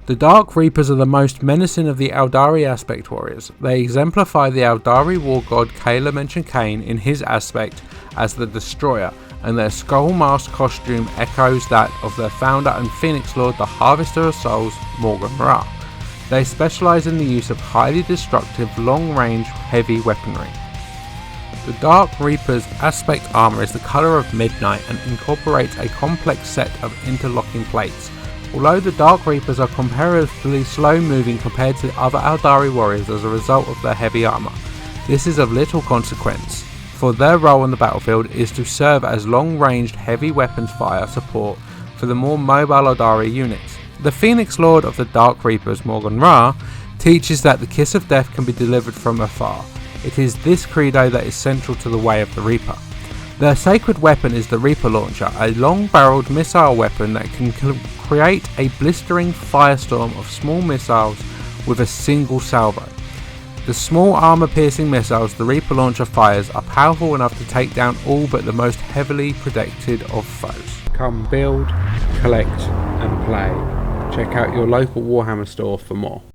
The Dark Reapers are the most menacing of the Aeldari aspect warriors. They exemplify the Aeldari war god Kayla mentioned Kane in his aspect as the Destroyer, and their skull mask costume echoes that of their founder and Phoenix Lord, the Harvester of Souls, Morgan Ra. They specialise in the use of highly destructive, long-range, heavy weaponry. The Dark Reaper's aspect armour is the colour of midnight and incorporates a complex set of interlocking plates. Although the Dark Reapers are comparatively slow moving compared to other Aeldari warriors as a result of their heavy armour, this is of little consequence, for their role on the battlefield is to serve as long-ranged heavy weapons fire support for the more mobile Aeldari units. The Phoenix Lord of the Dark Reapers, Morgan Ra, teaches that the kiss of death can be delivered from afar. It is this credo that is central to the way of the Reaper. Their sacred weapon is the Reaper Launcher, a long-barreled missile weapon that can create a blistering firestorm of small missiles with a single salvo. The small armour-piercing missiles the Reaper Launcher fires are powerful enough to take down all but the most heavily protected of foes. Come build, collect and play. Check out your local Warhammer store for more.